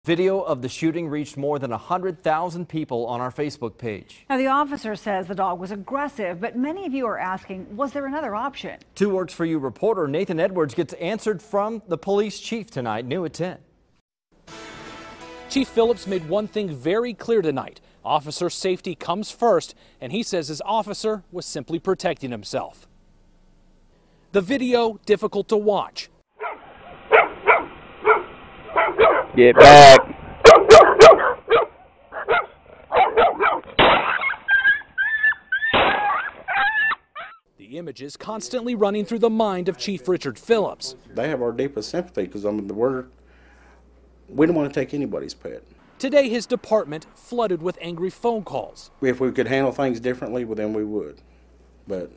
Video of the shooting reached more than 100,000 people on our Facebook page. Now, the officer says the dog was aggressive, but many of you are asking, was there another option? 2 Works For You reporter Nathan Edwards gets answered from the police chief tonight, new at 10. Chief Phillips made one thing very clear tonight. Officer safety comes first, and he says his officer was simply protecting himself. The video difficult to watch. Get back. The images constantly running through the mind of Chief Richard Phillips. They have our deepest sympathy because we don't want to take anybody's pet. Today his department flooded with angry phone calls. If we could handle things differently, well, then we would. But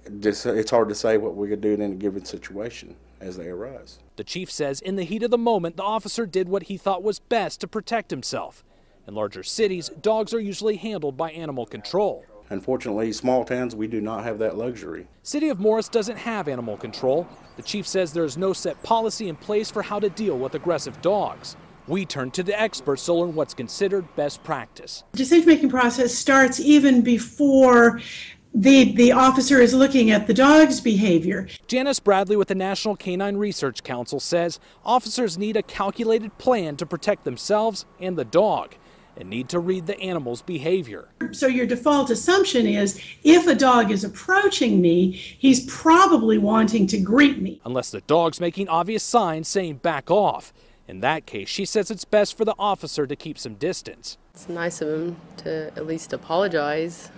it's hard to say what we could do in a given situation as they arise. The chief says in the heat of the moment, the officer did what he thought was best to protect himself. In larger cities, dogs are usually handled by animal control. Unfortunately, small towns, we do not have that luxury. City of Morris doesn't have animal control. The chief says there is no set policy in place for how to deal with aggressive dogs. We turn to the experts to learn what's considered best practice. The decision-making process starts even before the officer is looking at the dog's behavior. Janice Bradley with the National Canine Research Council says officers need a calculated plan to protect themselves and the dog and need to read the animal's behavior. So your default assumption is if a dog is approaching me, he's probably wanting to greet me. Unless the dog's making obvious signs saying back off. In that case, she says it's best for the officer to keep some distance. It's nice of him to at least apologize.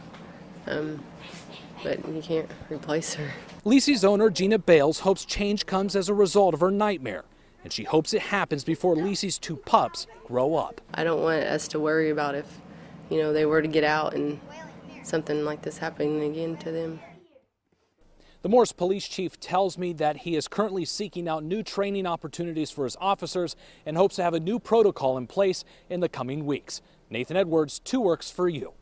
But you can't replace her. Lisi's owner, Gina Bales, hopes change comes as a result of her nightmare, and she hopes it happens before Lisi's 2 pups grow up. I don't want us to worry about if, they were to get out and something like this happening again to them. The Morris police chief tells me that he is currently seeking out new training opportunities for his officers and hopes to have a new protocol in place in the coming weeks. Nathan Edwards, 2 Works For You.